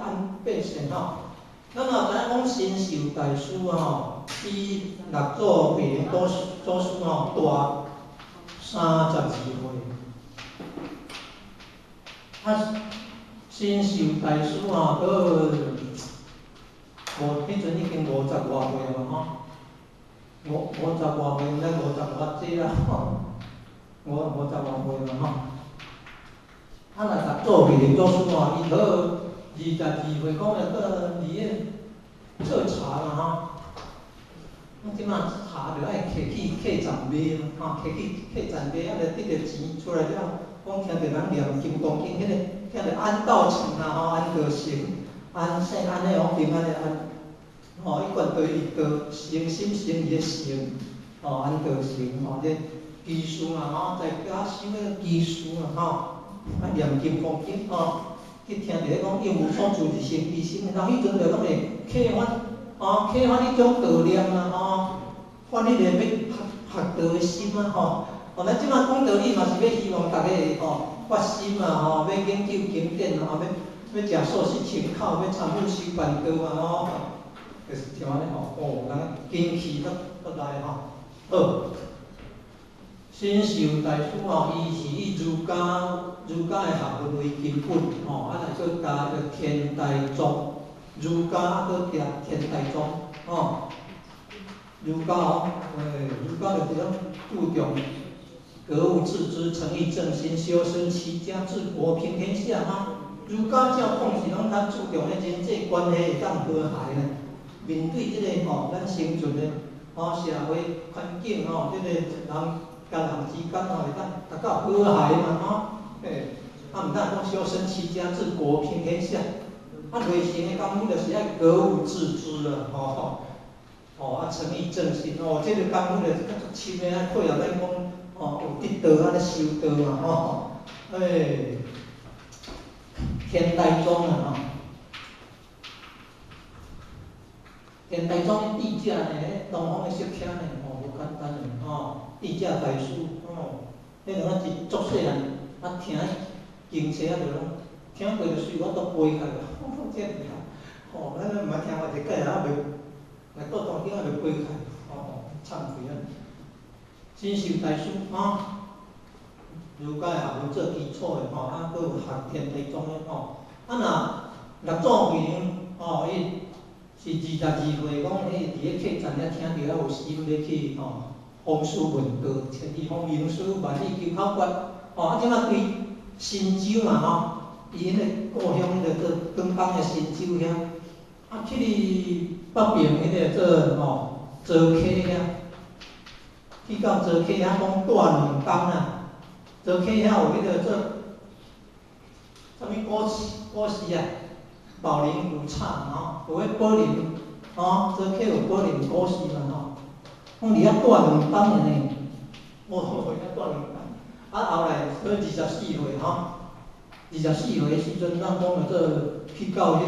安百姓吼。咱若知影讲新秀大师吼，伊六祖慧能祖师吼大32岁，新秀大师吼，迄阵已经50外岁了吼，50外岁，毋知50偌济啦吼，50外岁了吼。若六祖慧能祖师吼，伊好22岁，讲了个伫咧做茶嘛吼。即马茶着爱客栈卖嘛，吼，客栈卖，啊，着得着钱出来了，讲听着人念金刚经，迄个听着安道成啦，吼，安道成，安姓安尼哦，平安的安，吼，伊贯对伊道诚心诚意的诚，吼，安道成，吼，这居士嘛，吼，在家修个居士嘛，吼，啊念金刚经，吼，去听着咧讲应无所住是生其心，然后迄阵着拢会启发。启发迄种道念啊，吼，发迄个要学道的心啊，吼。咱即马讲道理嘛是要希望大家吼发心啊，吼，要研究经典啊，要食素食清口，要参悟修办道啊，吼，就是像安尼吼，人精气得来吼。好，新秀大师吼，伊是以儒家的学问为根本，吼，啊，来再加个天台宗。儒家啊，搁加天台宗，吼，儒家哦，儒家就是讲注重格物致知、诚意正心、修身齐家治国平天下哈。儒家教统是拢较注重咧人际关系会当和谐呢。面对即个吼，咱生存的社会环境吼，即个人甲人之间吼会当达到和谐嘛吼，啊，毋但讲修身齐家治国平天下。内心的功夫就是要格物致知啊，啊，诚意正心这个功夫就是较足深的，啊，配合咱讲有得道啊，咧修道嘛，天台宗啊，天台宗智者呢，东方的释迦呢，无简单的智者大师迄两个是足细汉听经册啊，就拢听过就随我都背开了。这厉害，咱毋捌听过一届啊，袂倒当经啊，袂背开，惭愧啊！新秀大师儒家的学问做基础的啊，佫有学天台宗的若六祖慧能伊是22岁，讲伫咧客栈遐听着有心要去弘事问道，千里弘名师，万里求考决，即马对新州嘛伊迄个故乡迄个做广东的新州遐，去北平迄个做做客遐，去到做客遐讲住2工啊，做客遐有迄个做啥物果实啊，宝林古刹有迄宝林做客有宝林果实嘛讲伫遐住2工的呢，遐住2工，后来到24岁24岁的时阵，咱讲做去到迄个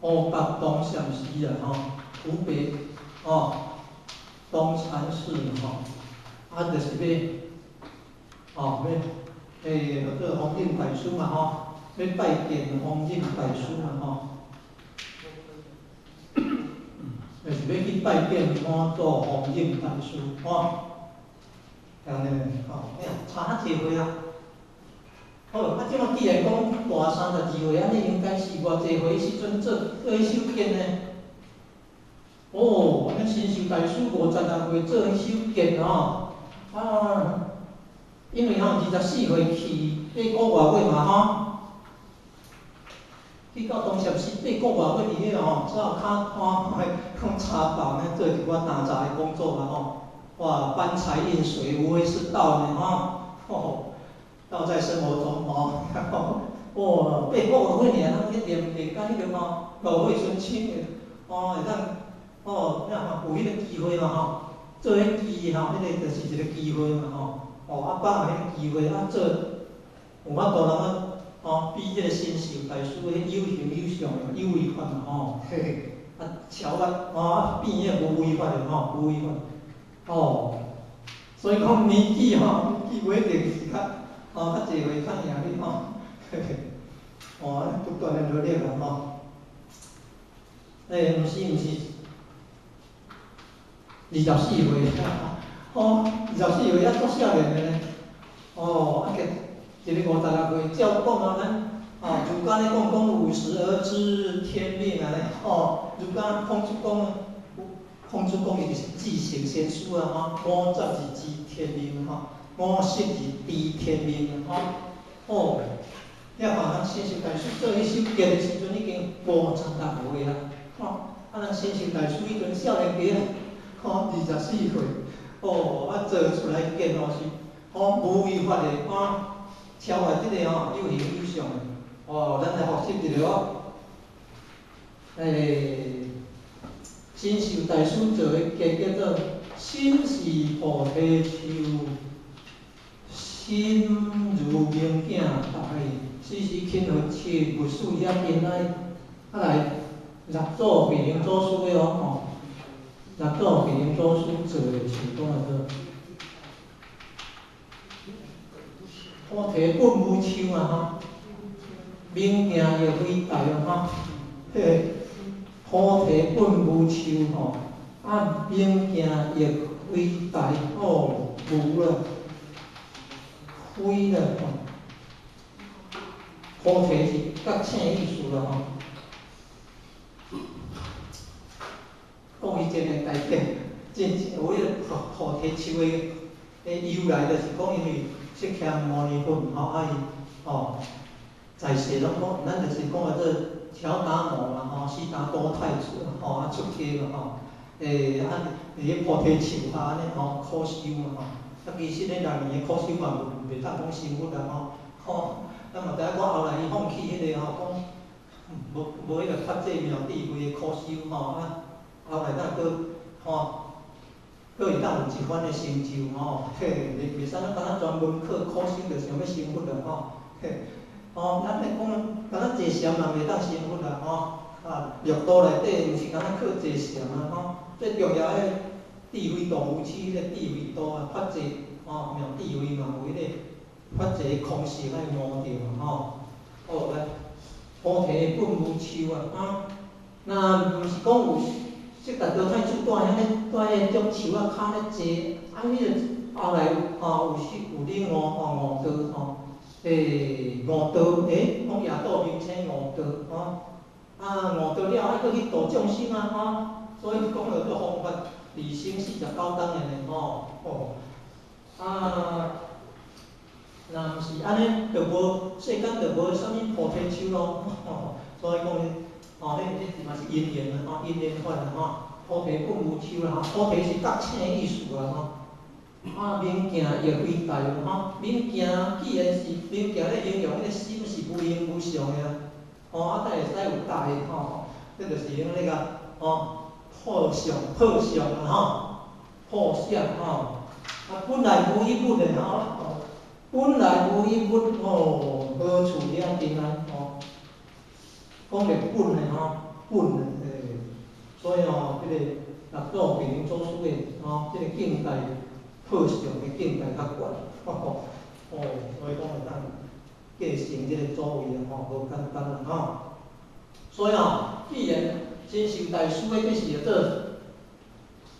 乌北东禅师啊，湖北东禅寺就是要做弘忍大师嘛要拜见弘忍大师嘛就是要去拜见做弘忍大师安尼差较济岁啊。好，即马既然讲大32岁，安尼应该是偌济岁时阵做迄首见呢？安尼新秀大师50来岁做迄首见因为24岁去8个外月嘛去到东禅寺8个外月伫遐只有看茶房咧做一寡打杂的工作嘛搬柴运水无非是道呢道在生活中8个外月尔，咱去念甲迄个老岁孙亲的会当有迄个机会嘛做迄机迄个就是一个机会嘛把握迄个机会做有法度人比迄个新秀大师迄有形有相的有违法嘛超越变迄个无违法的无违法所以讲年纪不一定是较济岁较赢你不断的努力啦毋是，24岁哦，24岁还足少年的呢。哦，一个56岁，照讲啊，咱儒家咧讲50而知天命啊咧，儒家孔子讲伊就是至圣先师啊，50而知天命50而知天命了看人先修大师做迄首经的时阵已经50多岁啊，人先修大师迄阵少年家24岁，做出来经是无违法的超越即个有形有相的，咱来学习一下先修大师做的经叫做心是菩提树，心如明镜台，时时勤学习，勿使遐紧来。来，六祖慧能祖师的六祖慧能祖师做的是讲做菩提本无树啊明镜亦非台菩提本无树明镜亦非台无了。非了菩提是觉醒意思啦讲伊真个大典，有迄个菩提树的由来，就是讲因为释迦牟尼佛伊在世拢讲，咱就是讲做乔达摩啦悉达多太子出家嘛伫个菩提树下安尼苦修嘛其实咧6年的苦修嘛袂当讲成佛啦咱嘛知影讲后来伊放弃迄个讲无迄个发这妙智慧的苦修后来咱佫会当有一番的成就袂使咱敢若专门靠苦修就想要成佛啦咱咧讲敢若坐禅嘛袂当成佛啦六道内底毋是敢若靠坐禅最重要的智慧度无痴，迄个智慧度发这妙智慧嘛有迄个发这空性爱摸着来菩提本无树若毋是讲有释迦多太子住喺迄种树骹咧坐，迄个后来有另五道五道讲夜道名称五道五道了还佫去度众生所以讲了做方法离生49当的呢若毋是安尼，就无世间就无啥物菩提树咯所以讲迄嘛是因缘因缘法菩提本无树啦菩提是觉醒的意思啦明镜亦非台明镜既然是明镜咧形容迄个心是无形无相的才会使有台这就是用那个破相破相本来无一物的本来无一物何处惹尘埃讲着本的本的所以迄个六祖慧能祖师的即个境界破相的境界较悬所以讲会当继承即个祖位无简单啦所以既然真修大师的这是做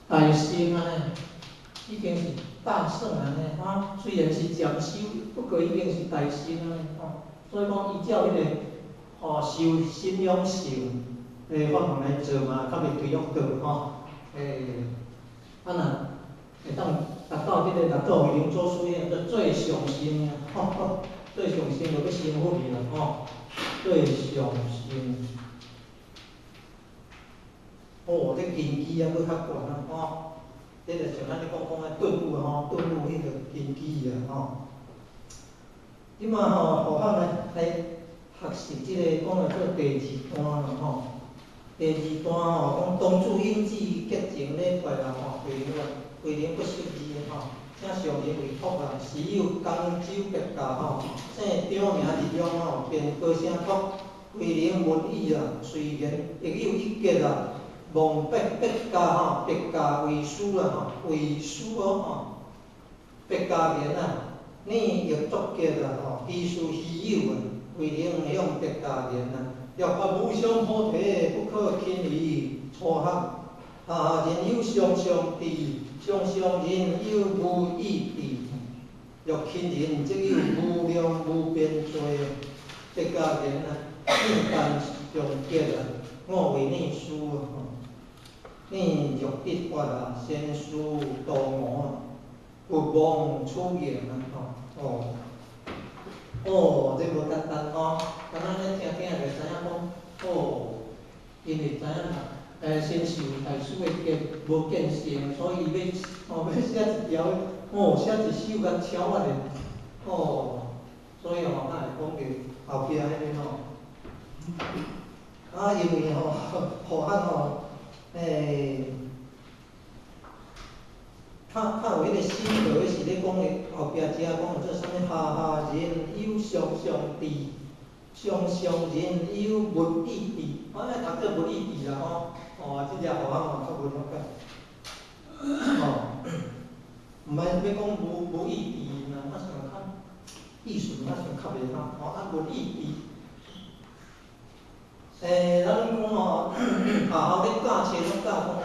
大圣已经是大圣虽然是暂修，不过已经是大圣所以讲依照迄个修心养性法门来做嘛，较袂推恶道若会当达到即个六祖慧能祖师的最上心最上心就要成佛去啦最上心这根基佫较悬这就像咱咧讲顿悟顿悟迄个根基即马互咱来学习即个讲做第2段啦第2段讲当主因子结情礼拜啦慧能不识字请上人为托时有江州别驾姓张名日用便高声托慧能闻已虽然亦有一结望别驾别驾为师为师别驾言你亦作结其事稀有慧能用别驾言若发无上菩提，不可轻易错合。下人有上上智，上上人有无异智。若轻人则有无量无边罪。这家人啊，应当上结啊，我为你书啊，你若得法啊，先书度我啊，不忘出言啊，这无简单哦，敢若咱听听就知影讲，因为知影先受大师的戒，无见性，所以要写一条，写一首甲抄啊咧，所以咱会讲着后壁迄个因为互咱较有迄个心得的是咧讲的后壁遮讲做啥物？下人有上上智，上上人有无异智。读做无异智啦即只互咱较无了解。毋免要讲无异智，咱想较意思，咱想较袂晓。无异智。咱讲学校咧教册拢教讲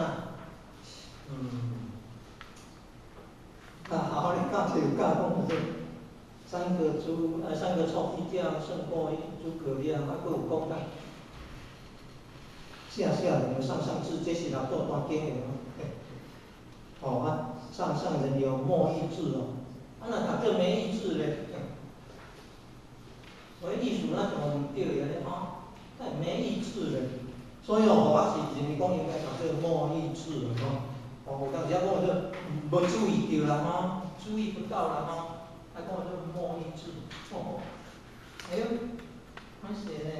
学校咧教册有教讲三个臭皮匠胜过诸葛亮，佫有讲下下人有上上智，这是哪段经的上上人有莫异智若读做没异智咧？所以意思咱就毋对个咧没异智咧。所以我是认为讲应该读做莫异智有当时讲做无注意到啦注意不到啦讲做莫异智歹势呢